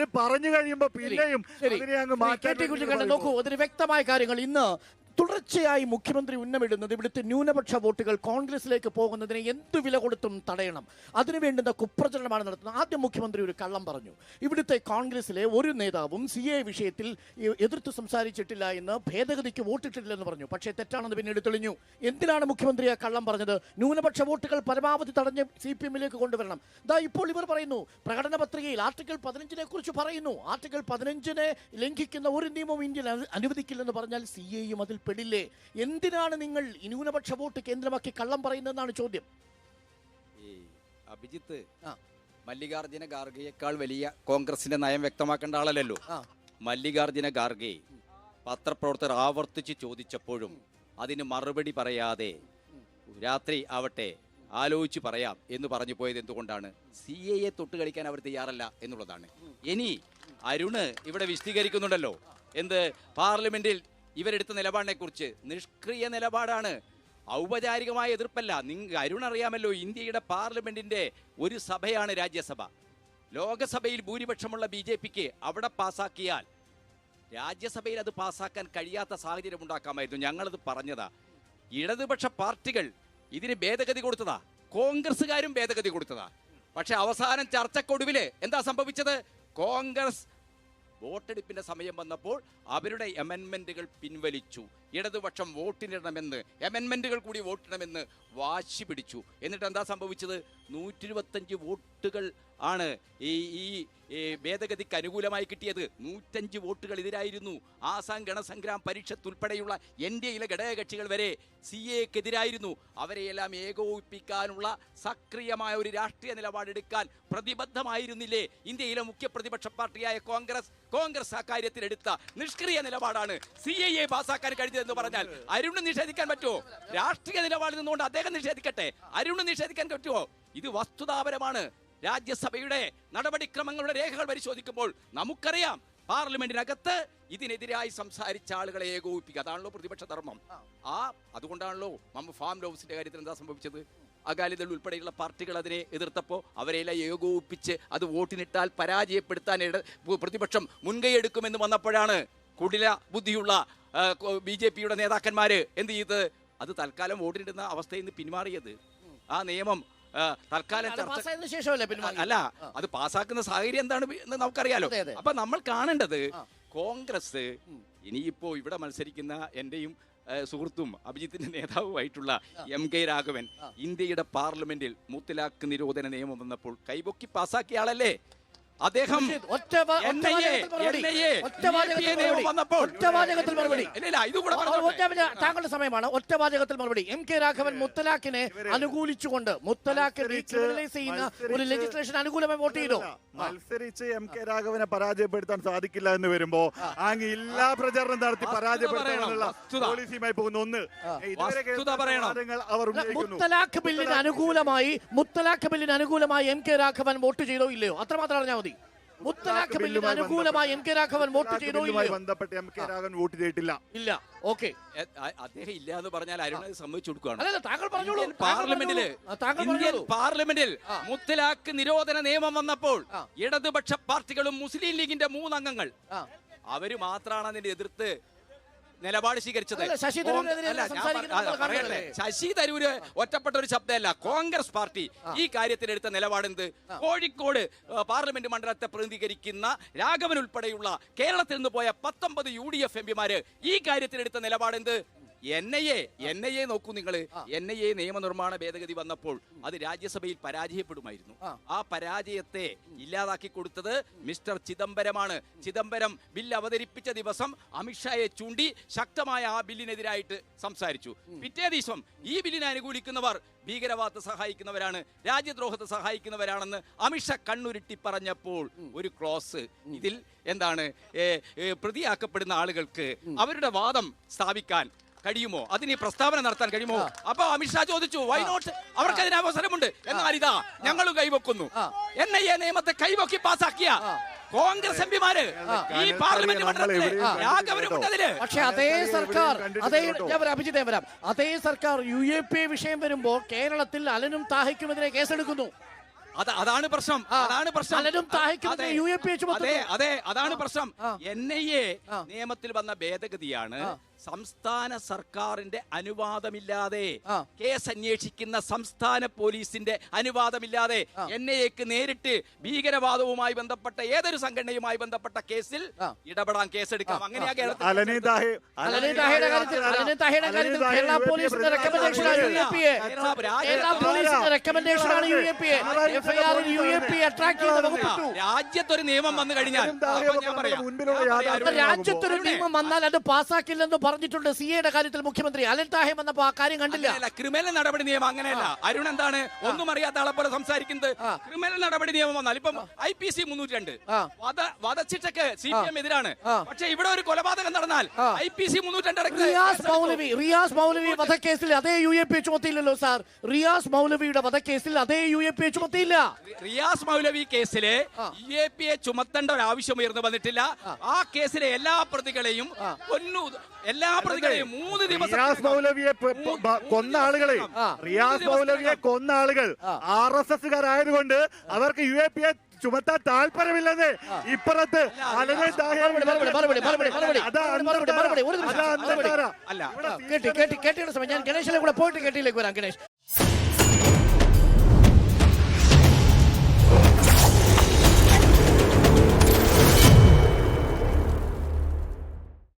പറഞ്ഞു കഴിയുമ്പോ പിന്നെയും നോക്കൂ, അതൊരു വ്യക്തമായ കാര്യങ്ങൾ. ഇന്ന് തുടർച്ചയായി മുഖ്യമന്ത്രി ഉന്നമിടുന്നത് ഇവിടുത്തെ ന്യൂനപക്ഷ വോട്ടുകൾ കോൺഗ്രസിലേക്ക് പോകുന്നതിനെ എന്തു വില കൊടുത്തും തടയണം, അതിനു വേണ്ടുന്ന കുപ്രചരണമാണ് നടത്തുന്നത്. ആദ്യം മുഖ്യമന്ത്രി ഒരു കള്ളം പറഞ്ഞു. ഇവിടുത്തെ കോൺഗ്രസിലെ ഒരു നേതാവും CA വിഷയത്തിൽ എതിർത്ത് സംസാരിച്ചിട്ടില്ല എന്ന്, ഭേദഗതിക്ക് വോട്ടിട്ടില്ലെന്ന് പറഞ്ഞു. പക്ഷേ തെറ്റാണെന്ന് പിന്നീട് തെളിഞ്ഞു. എന്തിനാണ് മുഖ്യമന്ത്രി ആ കള്ളം പറഞ്ഞത്? ന്യൂനപക്ഷ വോട്ടുകൾ പരമാവധി തടഞ്ഞ് CPM-ലേക്ക് കൊണ്ടുവരണം. ദാ ഇപ്പോൾ ഇവർ പറയുന്നു, പ്രകടന പത്രികയിൽ ആർട്ടിക്കിൾ 15 കുറിച്ച് പറയുന്നു. ആർട്ടിക്കിൾ 15 ലംഘിക്കുന്ന ഒരു നിയമവും ഇന്ത്യയിൽ അനുവദിക്കില്ലെന്ന് പറഞ്ഞാൽ CA-യും അതിൽ പെടില്ലേ? എന്തിനാണ് നിങ്ങൾ ന്യൂനപക്ഷ വോട്ട് കേന്ദ്രമാക്കി കള്ളം പറയുന്നതെന്നാണ് ചോദ്യം. അഭിജിത്ത് മല്ലികാർജുന ഖാർഗെയേക്കാൾ വലിയ കോൺഗ്രസിന്റെ നയം വ്യക്തമാക്കേണ്ട ആളല്ലല്ലോ. മല്ലികാർജുന ഖാർഗെ പത്രപ്രവർത്തകർ ആവർത്തിച്ച് ചോദിച്ചപ്പോഴും അതിന് മറുപടി പറയാതെ രാത്രി ആവട്ടെ ആലോചിച്ച് പറയാം എന്ന് പറഞ്ഞു പോയത് എന്തുകൊണ്ടാണ്? CA തൊട്ട് കളിക്കാൻ അവർ തയ്യാറല്ല എന്നുള്ളതാണ്. ഇനി അരുണ് ഇവിടെ വിശദീകരിക്കുന്നുണ്ടല്ലോ, എന്ത് പാർലമെന്റിൽ ഇവരെടുത്ത നിലപാടിനെ കുറിച്ച്. നിഷ്ക്രിയ നിലപാടാണ്, ഔപചാരികമായ എതിർപ്പല്ല. അരുൺ അറിയാമല്ലോ, ഇന്ത്യയുടെ പാർലമെന്റിന്റെ ഒരു സഭയാണ് രാജ്യസഭ. ലോകസഭയിൽ ഭൂരിപക്ഷമുള്ള BJPക്ക് അവിടെ പാസാക്കിയാൽ രാജ്യസഭയിൽ അത് പാസാക്കാൻ കഴിയാത്ത സാഹചര്യം ഉണ്ടാക്കാമായിരുന്നു. ഞങ്ങളത് പറഞ്ഞതാ. ഇടതുപക്ഷ പാർട്ടികൾ ഇതിന് ഭേദഗതി കൊടുത്തതാ, കോൺഗ്രസ്സുകാരും ഭേദഗതി കൊടുത്തതാ. പക്ഷെ അവസാനം ചർച്ചക്കൊടുവില് എന്താ സംഭവിച്ചത്? കോൺഗ്രസ് വോട്ടെടുപ്പിന്റെ സമയം വന്നപ്പോൾ അവരുടെ അമെൻമെന്റുകൾ പിൻവലിച്ചു. ഇടതുപക്ഷം വോട്ടിനിടണമെന്ന്, അമെൻമെന്റുകൾ കൂടി വോട്ടിടണമെന്ന് വാശി പിടിച്ചു. എന്നിട്ട് എന്താ സംഭവിച്ചത്? 125 വോട്ടുകൾ ആണ് ഈ ഭേദഗതിക്ക് അനുകൂലമായി കിട്ടിയത്. 105 വോട്ടുകൾ എതിരായിരുന്നു. ആസാം ഗണസംഗ്രാം പരിഷത്ത് ഉൾപ്പെടെയുള്ള NDAയിലെ ഘടകകക്ഷികൾ വരെ CAക്കെതിരായിരുന്നു. അവരെയെല്ലാം ഏകോപിപ്പിക്കാനുള്ള സക്രിയമായ ഒരു രാഷ്ട്രീയ നിലപാടെടുക്കാൻ പ്രതിബദ്ധമായിരുന്നില്ലേ ഇന്ത്യയിലെ മുഖ്യ പ്രതിപക്ഷ പാർട്ടിയായ കോൺഗ്രസ് ആ കാര്യത്തിൽ എടുത്ത നിഷ്ക്രിയ നിലപാടാണ് CAA പാസാക്കാൻ കഴിഞ്ഞതെന്ന് പറഞ്ഞാൽ അരുണ് നിഷേധിക്കാൻ പറ്റുമോ? രാഷ്ട്രീയ നിലപാടിൽ നിന്നുകൊണ്ട് അദ്ദേഹം നിഷേധിക്കട്ടെ, അരുണ് നിഷേധിക്കാൻ പറ്റുമോ? ഇത് വസ്തുതാപരമാണ്. രാജ്യസഭയുടെ നടപടിക്രമങ്ങളുടെ രേഖകൾ പരിശോധിക്കുമ്പോൾ നമുക്കറിയാം, പാർലമെന്റിനകത്ത് ഇതിനെതിരായി സംസാരിച്ച ആളുകളെ ഏകോപിപ്പിക്കുക, അതാണല്ലോ പ്രതിപക്ഷ ധർമ്മം. അതുകൊണ്ടാണല്ലോ ഫാം ലോസിന്റെ കാര്യത്തിൽ എന്താ സംഭവിച്ചത്? അകാലിദൾ ഉൾപ്പെടെയുള്ള പാർട്ടികൾ അതിനെ എതിർത്തപ്പോൾ അവരെല്ലാം ഏകോപിപ്പിച്ച് അത് വോട്ടിനിട്ടാൽ പരാജയപ്പെടുത്താൻ പ്രതിപക്ഷം മുൻകൈയെടുക്കുമെന്ന് വന്നപ്പോഴാണ് കുടില ബുദ്ധിയുള്ള BJPയുടെ നേതാക്കന്മാര് എന്ത് ചെയ്ത് അത് തൽക്കാലം വോട്ടിനിടുന്ന അവസ്ഥയിൽ നിന്ന് പിന്മാറിയത്. ആ നിയമം തൽക്കാലം അല്ല, അത് പാസ്സാക്കുന്ന സാഹചര്യം എന്താണ് എന്ന് നമുക്കറിയാലോ. അപ്പൊ നമ്മൾ കാണേണ്ടത് കോൺഗ്രസ് ഇനിയിപ്പോ ഇവിടെ മത്സരിക്കുന്ന എന്റെയും സുഹൃത്തും അഭിജിത്തിന്റെ നേതാവുമായിട്ടുള്ള MK രാഘവൻ ഇന്ത്യയുടെ പാർലമെന്റിൽ മുത്തലാഖ് നിരോധന നിയമം വന്നപ്പോൾ കൈപൊക്കി പാസ്സാക്കിയ ആളല്ലേ അദ്ദേഹം. താങ്കളുടെ സമയമാണ്. ഒറ്റവാചകത്തിൽ മറുപടി. MK രാഘവൻ മുത്തലാഖിനെ അനുകൂലിച്ചുകൊണ്ട് മുത്തലാഖ് ക്രിമിനലൈസ് ചെയ്യുന്ന ഒരു ലെജിസ്ലേഷൻ അനുകൂലമായി വോട്ട് ചെയ്തു. മത്സരിച്ച് MK രാഘവനെ പരാജയപ്പെടുത്താൻ സാധിക്കില്ല എന്ന് വരുമ്പോ അങ്ങ് എല്ലാ പ്രചരണം നടത്തി പരാജയപ്പെടുത്താനുള്ള പോളിസിയുമായി പോകുന്ന ഒന്ന് അവർ മുത്തലാഖ് ബില്ലിന് അനുകൂലമായി MK രാഘവൻ വോട്ട് ചെയ്തോ ഇല്ലയോ? അത്രമാത്രം അറിഞ്ഞാൽ മതി. മുത്തലാഖ് ബില്ലിന് അനുകൂലമായി MK രാഘവൻ വോട്ട് ചെയ്തോ ഇല്ലയോ? ബന്ധപ്പെട്ട് MK രാഘവൻ വോട്ട് ചെയ്തിട്ടില്ല. ഇല്ല. ഓക്കെ, അദ്ദേഹം ഇല്ല എന്ന് പറഞ്ഞാൽ അരുണ് സമ്മതിച്ചു കൊടുക്കുകയാണ്. പാർലമെന്റിൽ മുത്തലാഖ് നിരോധന നിയമം വന്നപ്പോൾ ഇടതുപക്ഷ പാർട്ടികളും മുസ്ലിം ലീഗിന്റെ 3 അംഗങ്ങൾ അവര് മാത്രമാണ് അതിനെ എതിർത്ത് നിലപാട് സ്വീകരിച്ചത്. ശശി തരൂര് ഒറ്റപ്പെട്ട ഒരു ശബ്ദമല്ല. കോൺഗ്രസ് പാർട്ടി ഈ കാര്യത്തിൽ എടുത്ത നിലപാടെന്ത്? കോഴിക്കോട് പാർലമെന്റ് മണ്ഡലത്തെ പ്രതിനിധീകരിക്കുന്ന രാഘവൻ ഉൾപ്പെടെയുള്ള കേരളത്തിൽ നിന്ന് പോയ 19 UDF MPമാര് ഈ കാര്യത്തിൽ എടുത്ത നിലപാടെന്ത്? NIA നോക്കൂ നിങ്ങൾ. NIA നിയമനിർമ്മാണ ഭേദഗതി വന്നപ്പോൾ അത് രാജ്യസഭയിൽ പരാജയപ്പെടുമായിരുന്നു. ആ പരാജയത്തെ ഇല്ലാതാക്കി കൊടുത്തത് മിസ്റ്റർ ചിദംബരമാണ്. ചിദംബരം ബില്ല് അവതരിപ്പിച്ച ദിവസം അമിത്ഷായെ ചൂണ്ടി ശക്തമായ ആ ബില്ലിനെതിരായിട്ട് സംസാരിച്ചു. പിറ്റേ ദിവസം ഈ ബില്ലിനെ അനുകൂലിക്കുന്നവർ ഭീകരവാദത്തെ സഹായിക്കുന്നവരാണ്, രാജ്യദ്രോഹത്തെ സഹായിക്കുന്നവരാണെന്ന് അമിത്ഷാ കണ്ണുരുട്ടി പറഞ്ഞപ്പോൾ ഒരു ക്ലോസ് ഇതിൽ എന്താണ്, പ്രതിയാക്കപ്പെടുന്ന ആളുകൾക്ക് അവരുടെ വാദം സ്ഥാപിക്കാൻ കഴിയുമോ? അതിന് പ്രസ്താവന നടത്താൻ കഴിയുമോ? അപ്പൊ അമിത്ഷാ ചോദിച്ചു, വൈ നോട്ട്, അവർക്ക് അതിന് അവസരമുണ്ട്. എന്നാൽ ഇതാ ഞങ്ങൾ കൈവക്കുന്നു. NIA നിയമത്തെ കൈവക്കി പാസാക്കിയ കോൺഗ്രസ് MPമാര് ഈ പാർലമെന്റ് മണ്ഡലത്തില് രാഘവനുമുണ്ടതില്. പക്ഷെ അതേ സർക്കാർ UAP വിഷയം വരുമ്പോ കേരളത്തിൽ അലനും താഹയ്ക്കുമെതിരെ കേസെടുക്കുന്നു. അതാണ് പ്രശ്നം. അതാണ് പ്രശ്നം. പലരും താഹിക്കുന്നത് UAP ചുമത്തുന്നു. അതെ, അതാണ് പ്രശ്നം. NIA നിയമത്തിൽ വന്ന ഭേദഗതിയാണ്. സംസ്ഥാന സർക്കാരിന്റെ അനുവാദമില്ലാതെ കേസ് അന്വേഷിക്കുന്ന സംസ്ഥാന പോലീസിന്റെ അനുവാദമില്ലാതെ NIAക്ക് നേരിട്ട് ഭീകരവാദവുമായി ബന്ധപ്പെട്ട ഏതൊരു സംഘടനയുമായി ബന്ധപ്പെട്ട കേസിൽ ഇടപെടാൻ കേസെടുക്കാം. അങ്ങനെയാ കേരളത്തിൽ. അലനി താഹിയുടെ കാര്യത്തിൽ കേരള പോലീസിന്റെ റെക്കമെൻഡേഷനാണ് UAP അട്രാക്ട് ചെയ്ത വകുപ്പിട്ടു. രാജ്യത്തൊരു നിയമം വന്നു കഴിഞ്ഞാൽ രാജ്യത്തൊരു നിയമം വന്നാൽ അത് പാസ്സാക്കില്ലെന്ന് പറഞ്ഞിട്ടുണ്ട് CA കാര്യത്തിൽ മുഖ്യമന്ത്രി. അലൻ താഹെ വന്നപ്പോ ആ കാര്യം കണ്ടില്ല. ക്രിമിനൽ നടപടി നിയമം അങ്ങനെയല്ല. അരുൺ എന്താണ് ഒന്നും അറിയാത്ത ആളെ പോലെ സംസാരിക്കുന്നത്? ക്രിമിനൽ നടപടി നിയമം വന്നാൽ ഇപ്പം IPC 302 വധശിക്ഷക്ക് CPM എതിരാണ്. പക്ഷെ ഇവിടെ ഒരു കൊലപാതകം നടന്നാൽ IPC 302 റിയാസ് മൗലവി വധക്കേസിൽ അതേ UAP ചുമത്തിയില്ലല്ലോ സാർ. റിയാസ് മൗലവിയുടെ വധക്കേസിൽ അതേ UAP ചുമത്തിയില്ല. റിയാസ് മൗലവി കേസിലെ UAP ചുമത്തേണ്ട ഒരു ആവശ്യം ഉയർന്നു വന്നിട്ടില്ല. ആ കേസിലെ എല്ലാ പ്രതികളെയും 3 ദിവസം റിയാസ് മൗലവിയെ കൊന്ന ആളുകൾ RSSകാരായതുകൊണ്ട് അവർക്ക് UAP ചുമത്താൻ താല്പര്യമില്ലെന്ന് ഇപ്പുറത്ത് ഞാൻ ഗണേശിലെ കൂടെ പോയിട്ട് കേട്ടിലേക്ക് വരാം. ഗണേഷ്